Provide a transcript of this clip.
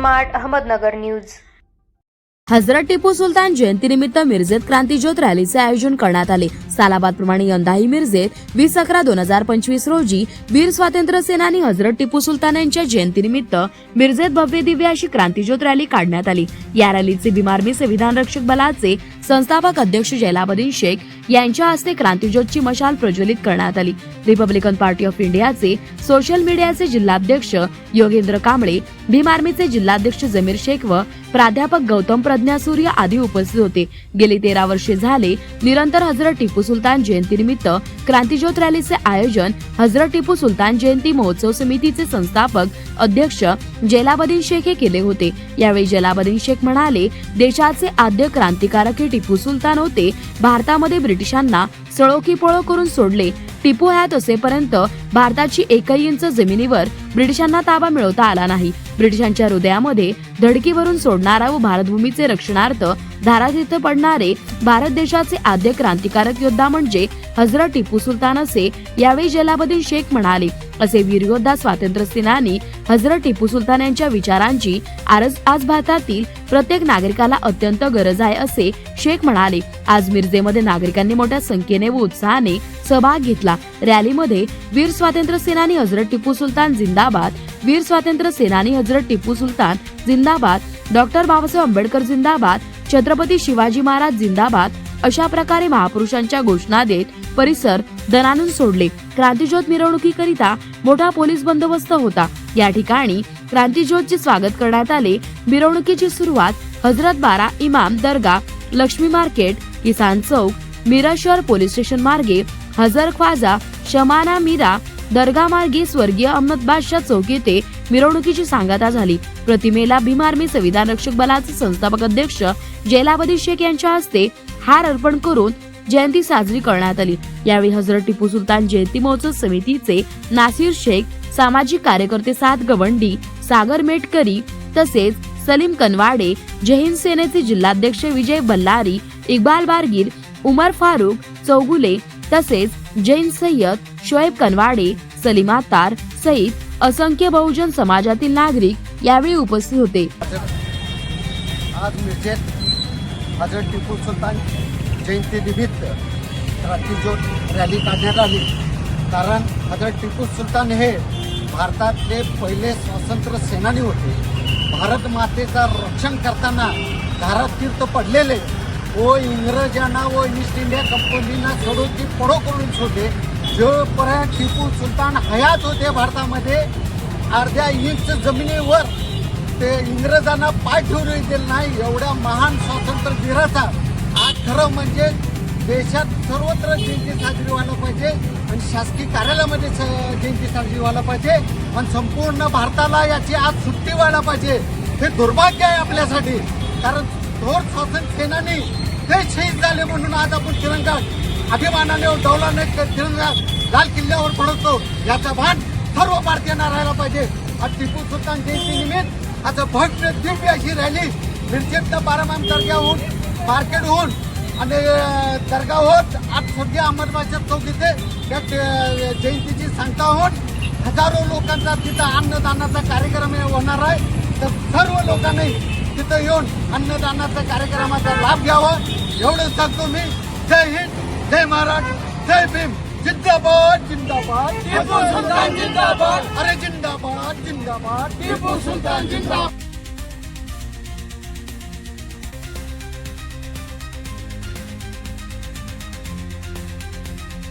Smart Ahmednagar news. हजरत टिपू सुलतान जयंतीनिमित्त मिरजेत क्रांतीज्योत रॅलीचे आयोजन करण्यात आले। सालाबादप्रमाणे यंदाही मिरजेत 20/11/2025 रोजी वीर स्वातंत्र्य सेनानी हजरत टिपू सुलतान यांच्या जयंतीनिमित्त मिरजेत भव्य दिव्य अशी क्रांतीज्योत रॅली काढण्यात आली। या रॅलीचे भीमार्मी संविधान रक्षक बलाचे संस्थापक अध्यक्ष जैलाबद्दीन शेख यांच्या हस्ते क्रांतीज्योतची मशाल प्रज्वलित करण्यात आली। रिपब्लिकन पार्टी ऑफ इंडियाचे सोशल मीडियाचे जिल्हाध्यक्ष योगेंद्र कांबळे, भीमार्मीचे जिल्हाध्यक्ष जमीर शेख व प्राध्यापक गौतम प्रज्ञा सूर्य आदी उपस्थित होते। गेली 13 वर्षे झाले निरंतर हजरत टिपू सुलतान जयंतीनिमित्त क्रांतीज्योत रॅलीचे आयोजन हजरत टिपू सुलतान जयंती महोत्सव समितीचे संस्थापक अध्यक्ष जैलाबद्दीन शेख हे केले होते। यावेळी जैलाबद्दीन शेख म्हणाले, देशाचे आद्य क्रांतिकारक हे टिपू सुलतान होते। भारतामध्ये ब्रिटिशांना सळोखीपळो करून सोडले। टिपू हयात असेपर्यंत भारताची एकही इंच जमिनीवर ब्रिटिशांना ताबा मिळवता आला नाही। ब्रिटिशांच्या हृदयामध्ये धडकी भरून सोडणारा व भारतभूमीचे रक्षणार्थ धारातीर्थ पडणारे भारत देशाचे आद्य क्रांतिकारक योद्धा म्हणजे हजरत टिपू सुलतान असे यावेळी जैलाबद्दीन शेख म्हणाले। असे वीरयोद्धा स्वातंत्र्य सेनानी हजरत टिपू सुलतान यांच्या विचारांची आज भारतातील प्रत्येक नागरिकाला अत्यंत गरज आहे असे शेख म्हणाले। आज मिरजेमध्ये नागरिकांनी मोठ्या संख्येने व उत्साहाने सहभाग घेतला। रॅलीमध्ये वीर स्वातंत्र्य सेनानी हजरत टिपू सुलतान जिंदाबाद, वीर स्वातंत्र्य सेनानी हजरत टिपू सुलतान जिंदाबाद, डॉक्टर बाबासाहेब आंबेडकर जिंदाबाद, छत्रपती शिवाजी महाराज जिंदाबाद अशा प्रकारे महापुरुषांच्या घोषणा देत परिसर दणाणून सोडले। क्रांतीज्योत मिरवणुकीकरिता मोठा पोलीस बंदोबस्त होता। या ठिकाणी क्रांतीज्योतचे स्वागत करण्यात आले। मिरवणुकीची सुरुवात हजरत बारा इमाम दर्गा, लक्ष्मी मार्केट, किसान चौक, मीरा शहर पोलीस स्टेशन मार्गे हजर ख्वाजा शमाना मीरा दर्गा मार्गे स्वर्गीय अहमद बादशाह चौक येथे मिरवणुकीची सांगता झाली। प्रतिमेला भीमार्मी संविधान रक्षक बलाचे संस्थापक अध्यक्ष जैलाबद्दीन शेख यांच्या हस्ते हार अर्पण करून जयंती साजरी करण्यात आली। यावेळी हजरत टिपू सुलतान जयंती महोत्सव समितीचे नासिर शेख, सामाजिक कार्यकर्ते सात गवंडी, सागर मेटकरी तसेच सलीम कनवाडे, जय हिंद सेनेचे जिल्हाध्यक्ष विजय बल्लारी, इक्बाल बारगीर, उमर फारूक चौगुले तसेच जैन सय्यद, शोएब कनवाडे, सलीम आतार सहित असंख्य बहुजन समाजातील नागरिक यावेळी उपस्थित होते। आज मिरजेत हजरत टिपू सुलतान जयंती निमित्त क्रांतीज्योत रॅली काढण्यात आली। कारण हजरत टिपू सुलतान हे भारतातले पहिले स्वातंत्र्य सेनानी होते। भारत मातेचा रक्षण करताना धारातीर्थ पडलेले व इंग्रजांना व ईस्ट इंडिया कंपनीला सोडून ती पडो करून सोडले। जोपर्यंत टिपू सुलतान हयात होते भारतामध्ये अर्ध्या इंच जमिनीवर ते इंग्रजांना पाय ठेवू दिले नाही। एवढ्या महान स्वातंत्र्यवीराचा आज खरं म्हणजे देशात सर्वत्र जयंती साजरी व्हायला पाहिजे आणि शासकीय कार्यालयामध्ये जयंती साजरी व्हायला पाहिजे आणि संपूर्ण भारताला याची आज सुट्टी व्हायला पाहिजे। हे दुर्भाग्य आहे आपल्यासाठी, कारण थोर स्वातंत्र्य सेनानी ते शहीद झाले म्हणून आज आपण तिरंगा अभिमानाने डौलाने तिरंगा लाल किल्ल्यावर फडकतो। याचा भान सर्व भारतीयांना राहायला पाहिजे। आज टिपू सुलतान जयंती निमित्त आज भव्य दिव्य अशी रॅली मिरजेतनं बारामाम दर्ग्याहून मार्केट होऊन आणि दर्गा होत आज स्वर्गीय अहमद बादशाह चौक इथे त्या जयंतीची सांगता होऊन हजारो लोकांचा तिथं अन्नदानाचा कार्यक्रम होणार आहे। तर सर्व लोकांनी तिथं येऊन अन्नदानाचा कार्यक्रमाचा लाभ घ्यावा एवढं सांगतो मी। जय हिंद, जय महाराष्ट्र, जय भीम, जिंदाबाद जिंदाबाद टिपू सुलतान जिंदाबाद, अरे जिंदाबाद जिंदाबाद टिपू सुलतान जिंदाबाद।